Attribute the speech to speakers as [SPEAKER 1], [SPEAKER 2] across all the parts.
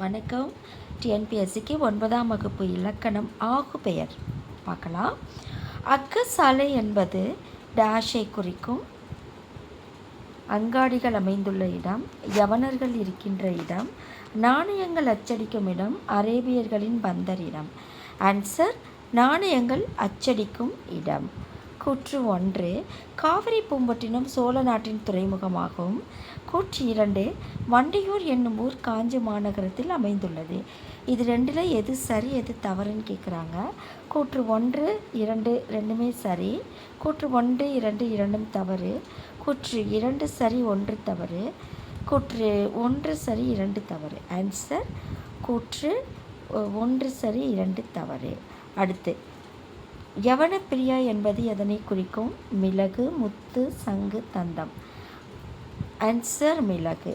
[SPEAKER 1] வணக்கம். டிஎன்பிஎஸ்சிக்கு 9ஆம் வகுப்பு இலக்கணம் ஆகு பெயர் பார்க்கலாம். அக்கசாலை என்பது டேஷை குறிக்கும். அங்காடிகள் அமைந்துள்ள இடம், யவனர்கள் இருக்கின்ற இடம், நாணயங்கள் அச்சடிக்கும் இடம், அரேபியர்களின் பந்தர் இடம். ஆன்சர் நாணயங்கள் அச்சடிக்கும் இடம். கூற்று 1, காவிரி பூம்பட்டினம் சோழ நாட்டின் துறைமுகமாகும். கூற்று 2, வண்டியூர் என்னும் ஊர் காஞ்சி மாநகரத்தில் அமைந்துள்ளது. இது ரெண்டில் எது சரி எது தவறுன்னு கேட்குறாங்க. கூற்று 1, 2 ரெண்டுமே சரி. கூற்று 1, 2 இரண்டும் தவறு. கூற்று 2 சரி 1 தவறு. கூற்று 1 சரி 2 தவறு. ஆன்சர் கூற்று 1 சரி 2 தவறு. அடுத்து, யவனப்பிரியா என்பது எதனை குறிக்கும்? மிளகு, முத்து, சங்கு, தந்தம். ஆன்சர் மிளகு.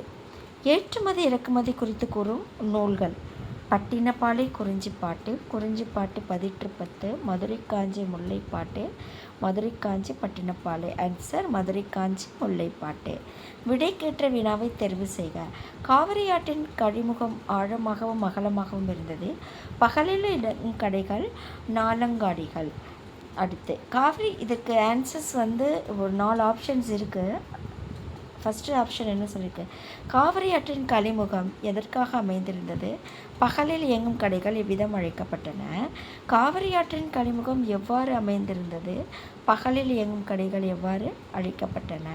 [SPEAKER 1] ஏற்றுமதி இறக்குமதி குறித்து கூறும் நூல்கள்: பட்டினப்பாலை குறிஞ்சிப்பாட்டு, குறிஞ்சிப்பாட்டு பதிற்றுப்பத்து, மதுரை காஞ்சி முல்லைப்பாட்டு, மதுரை காஞ்சி பட்டினப்பாலை. ஆன்சர் மதுரை காஞ்சி முல்லைப்பாட்டு. விடைக்கேற்ற வினாவை தெரிவு செய்க. காவிரியாற்றின் கழிமுகம் ஆழமாகவும் அகலமாகவும் இருந்தது. பகலில் இடம் கடைகள், நாலங்காடிகள். அடுத்து, காவிரி இதற்கு ஆன்சர்ஸ் ஒரு 4 ஆப்ஷன்ஸ் இருக்குது. ஃபஸ்ட்டு ஆப்ஷன் என்ன சொல்லியிருக்கு? காவிரி ஆற்றின் கழிமுகம் எதற்காக அமைந்திருந்தது? பகலில் இயங்கும் கடைகள் இவ்விதம் அழைக்கப்பட்டன. காவிரி ஆற்றின் கழிமுகம் எவ்வாறு அமைந்திருந்தது? பகலில் இயங்கும் கடைகள் எவ்வாறு அழைக்கப்பட்டன?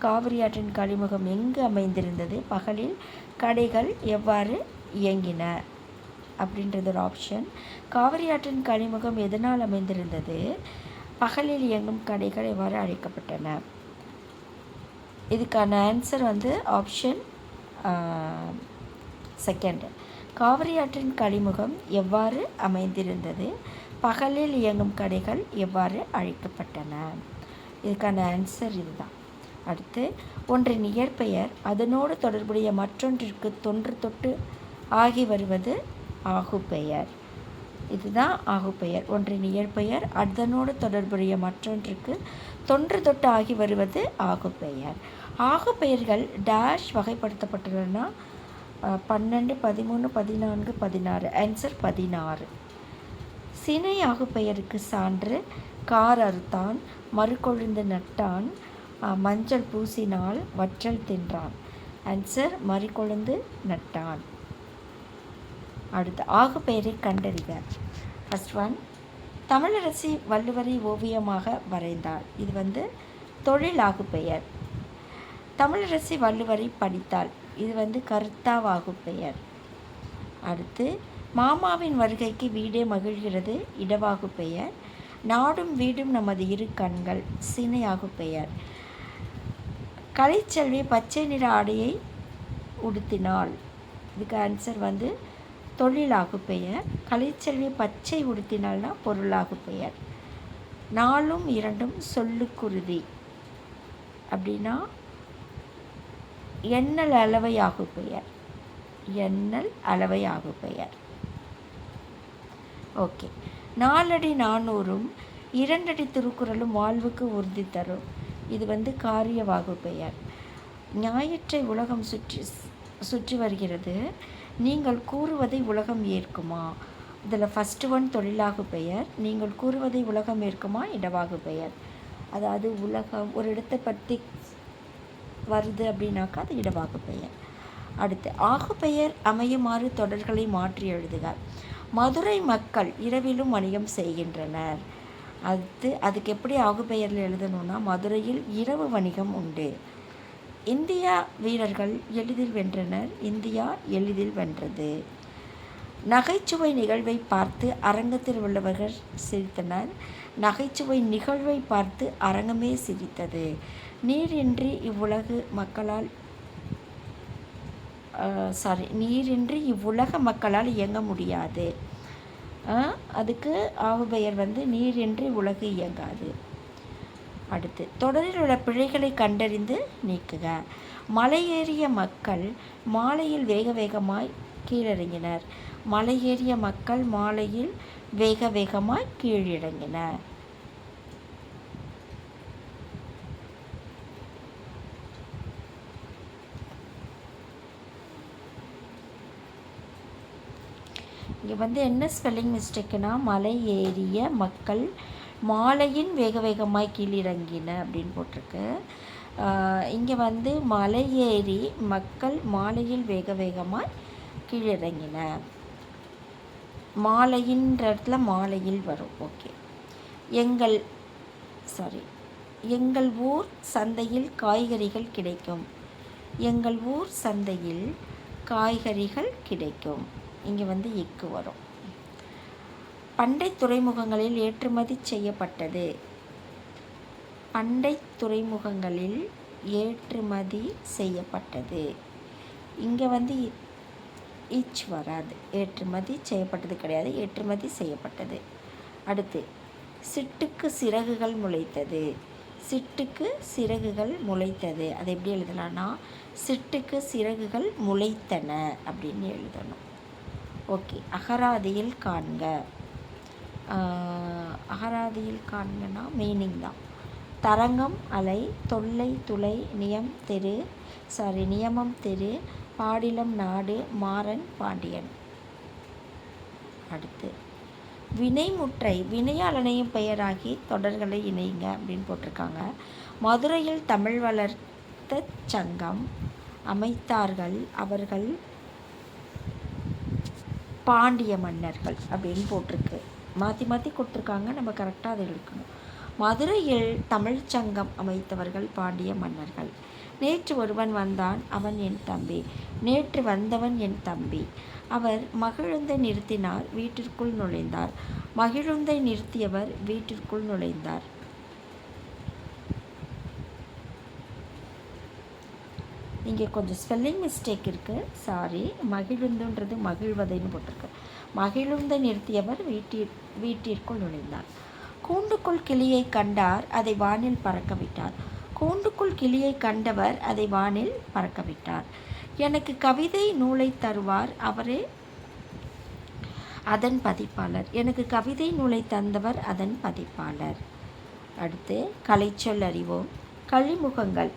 [SPEAKER 1] காவிரி ஆற்றின் கழிமுகம் எங்கு அமைந்திருந்தது? பகலில் கடைகள் எவ்வாறு இயங்கின அப்படின்றது ஒரு ஆப்ஷன். காவிரி ஆற்றின் கழிமுகம் எதனால் அமைந்திருந்தது? பகலில் இயங்கும் கடைகள் எவ்வாறு அழைக்கப்பட்டன? இதுக்கான ஆன்சர் ஆப்ஷன் செகண்ட். காவிரி ஆற்றின் கழிமுகம் எவ்வாறு அமைந்திருந்தது? பகலில் இயங்கும் கடைகள் எவ்வாறு அழைக்கப்பட்டன? இதுக்கான ஆன்சர் இதுதான். அடுத்து, ஒன்றின் இயற்பெயர் அதனோடு தொடர்புடைய மற்றொன்றிற்கு தொன்று தொட்டு ஆகி வருவது ஆகு பெயர். இதுதான் ஆகு பெயர். ஒன்றின் இயற்பெயர் அதனோடு தொடர்புடைய மற்றொன்றுக்கு தொன்று தொட்டு ஆகி வருவது ஆகு பெயர். ஆகு பெயர்கள் டேஷ் வகைப்படுத்தப்பட்டுள்ளன: 12, 13, 14, 16. ஆன்சர் 16. சினை ஆகு பெயருக்கு சான்று: கார் அறுத்தான், மறுகொழுந்து நட்டான், மஞ்சள் பூசினால், வற்றல் தின்றான். ஆன்சர் மறுகொழுந்து நட்டான். அடுத்து, ஆகு பெயரை கண்டறிக. ஃபஸ்ட் ஒன், தமிழரசி வள்ளுவரை ஓவியமாக வரைந்தாள். இது தொழில் ஆகு பெயர். தமிழரசி வள்ளுவரை படித்தாள். இது கருத்தாவாகு பெயர். அடுத்து, மாமாவின் வருகைக்கு வீடே மகிழ்கிறது. இடவாகு பெயர். நாடும் வீடும் நமது இரு கண்கள். சினையாகு பெயர். கலைச்செல்வி பச்சை நிற ஆடையை உடுத்தினாள். இதுக்கு ஆன்சர் தொழிலாகு பெயர். கலைச்செல்வி பச்சை உடுத்தினால்னா பொருளாகு பெயர். 4ம் 2ம் சொல்லுக்குருதி அப்படின்னா எண்ணல் அளவையாகு பெயர். எண்ணல் அளவையாகு பெயர். ஓகே. 4 அடி 400ம் 2 அடி திருக்குறளும் வாழ்வுக்கு உறுதி தரும். இது காரியவாகு பெயர். ஞாயிற்றை உலகம் சுற்றி வருகிறது. நீங்கள் கூறுவதை உலகம் ஏற்குமா? இதில் ஃபஸ்ட்டு ஒன் தொழிலாகு பெயர். நீங்கள் கூறுவதை உலகம் ஏற்குமா இடவாகு பெயர். அதாவது உலகம் ஒரு இடத்தை பற்றி வருது அப்படின்னாக்கா அது இடவாகு பெயர். அடுத்து, ஆகு பெயர் அமையுமாறு தொடர்களை மாற்றி எழுதுக. மதுரை மக்கள் இரவிலும் வணிகம் செய்கின்றனர். அதுக்கு எப்படி ஆகு பெயரில் எழுதணும்னா, மதுரையில் இரவு வணிகம் உண்டு. இந்தியா வீரர்கள் எளிதில் வென்றனர். இந்தியா எளிதில் வென்றது. நகைச்சுவை நிகழ்வை பார்த்து அரங்கத்தில் உள்ளவர்கள் சிரித்தனர். நகைச்சுவை நிகழ்வை பார்த்து அரங்கமே சிரித்தது. நீரின்றி இவ்வுலக மக்களால் இயங்க முடியாது. அதுக்கு ஆகு பெயர் நீரின்றி உலகு இயங்காது. அடுத்து, தொடரில் உள்ள பிழைகளை கண்டறிந்து நீக்குக. மலையேறிய மக்கள் மாலையில் வேக வேகமாய் கீழிறங்கினர். மலையேறிய மக்கள் மாலையில் வேக வேகமாய் கீழிறங்கினர். இங்கே வந்து என்ன ஸ்பெல்லிங் மிஸ்டேக்குன்னா, மலை ஏறிய மக்கள் மாலையின் வேக வேகமாய் கீழிறங்கின அப்படின்னு போட்டிருக்கு. இங்கே வந்து மலை ஏறி மக்கள் மாலையில் வேக வேகமாய் கீழிறங்கின. மாலையின்ற இடத்துல மாலையில் வரும். ஓகே. எங்கள் ஊர் சந்தையில் காய்கறிகள் கிடைக்கும். எங்கள் ஊர் சந்தையில் காய்கறிகள் கிடைக்கும். இங்கே வந்து எக்கு வரும். பண்டை துறைமுகங்களில் ஏற்றுமதி செய்யப்பட்டது. பண்டை துறைமுகங்களில் ஏற்றுமதி செய்யப்பட்டது. இங்கே வந்து ஈச் வராது. ஏற்றுமதி செய்யப்பட்டது கிடையாது, ஏற்றுமதி செய்யப்பட்டது. அடுத்து சிட்டுக்கு சிறகுகள் முளைத்தது. சிட்டுக்கு சிறகுகள் முளைத்தது. அதை எப்படி எழுதலாம்னா, சிட்டுக்கு சிறகுகள் முளைத்தன அப்படின்னு எழுதணும். ஓகே. அகராதியில் காண்க. அகராதியில் காண்கனா மீனிங் தான். தரங்கம் அலை, தொல்லை துளை, நியமம் தெரு, பாடிலம் நாடு, மாறன் பாண்டியன். அடுத்து வினைமுற்றை வினையாளனையும் பெயராகி தொடர்களை இணைங்க அப்படின்னு போட்டிருக்காங்க. மதுரையில் தமிழ் வளர்த்த சங்கம் அமைத்தார்கள். அவர்கள் பாண்டிய மன்னர்கள் அப்படின்னு போட்டிருக்கு. மாற்றி மாற்றி கொடுத்துருக்காங்க, நம்ம கரெக்டாக அதை எடுக்கணும். மதுரையில் தமிழ் சங்கம் அமைத்தவர்கள் பாண்டிய மன்னர்கள். நேற்று ஒருவன் வந்தான், அவன் என் தம்பி. நேற்று வந்தவன் என் தம்பி. அவர் மகிழுந்தை நிறுத்தினார், வீட்டிற்குள் நுழைந்தார். மகிழுந்தை நிறுத்தியவர் வீட்டிற்குள் நுழைந்தார். இங்கே கொஞ்சம் ஸ்பெல்லிங் மிஸ்டேக் இருக்குது, சாரி. மகிழுந்துன்றது மகிழ்வதைன்னு போட்டிருக்கு. மகிழுந்தை நிறுத்தியவர் வீட்டிற்குள் நுழைந்தார். கூண்டுக்குள் கிளியை கண்டார், அதை வானில் பறக்க விட்டார். கூண்டுக்குள் கிளியை கண்டவர் அதை வானில் பறக்க விட்டார். எனக்கு கவிதை நூலை தருவார், அவரே அதன் பதிப்பாளர். எனக்கு கவிதை நூலை தந்தவர் அதன் பதிப்பாளர். அடுத்து கலைச்சொல் அறிவோம். கழிமுகங்கள்.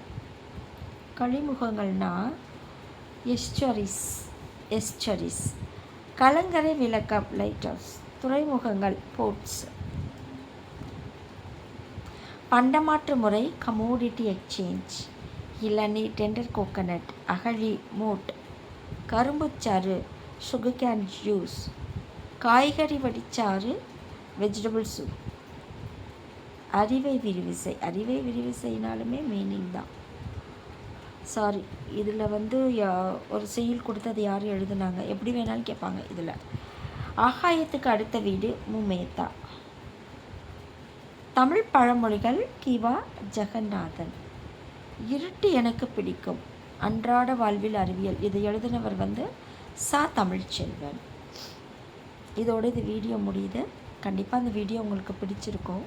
[SPEAKER 1] கழிமுகங்கள்னா எஸ்டரிஸ். கலங்கரை விளக்கம் லைட் ஹவுஸ். துறைமுகங்கள் போர்ட்ஸ். பண்டமாற்று முறை கமோடிட்டி எக்ஸ்சேஞ்ச். இளநீ டெண்டர் கோகனட். அகழி மூட். கரும்புச்சாறு சுகர்கேன் ஜூஸ். காய்கறி வடிச்சாறு வெஜிடபிள் சூப். அறிவை விரிவிசைனாலுமே மீனிங் தான். சாரி, இதில் வந்து ஒரு செய்யுள் கொடுத்து அது யாரும் எழுதுனாங்க, எப்படி வேணாலும் கேட்பாங்க இதில். ஆகாயத்துக்கு அடுத்த வீடு முமேத்தா. தமிழ் பழமொழிகள் கிவா ஜெகநாதன். இருட்டு எனக்கு பிடிக்கும், அன்றாட வாழ்வில் அறிவியல். இதை எழுதினவர் வந்து சா தமிழ்ச்செல்வன். இதோடு இது வீடியோ முடியுது. கண்டிப்பாக அந்த வீடியோ உங்களுக்கு பிடிச்சிருக்கும்.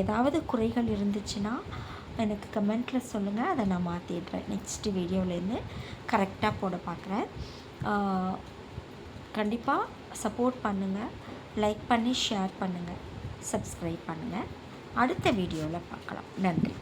[SPEAKER 1] ஏதாவது குறைகள் இருந்துச்சுன்னா எனக்கு கமெண்ட்டில் சொல்லுங்கள், அதை நான் மாற்றிடுறேன். நெக்ஸ்ட் வீடியோவிலேருந்து கரெக்டாக போட பார்க்குறேன். கண்டிப்பாக சப்போர்ட் பண்ணுங்கள், லைக் பண்ணி ஷேர் பண்ணுங்கள், சப்ஸ்கிரைப் பண்ணுங்கள். அடுத்த வீடியோவில் பார்க்கலாம். நன்றி.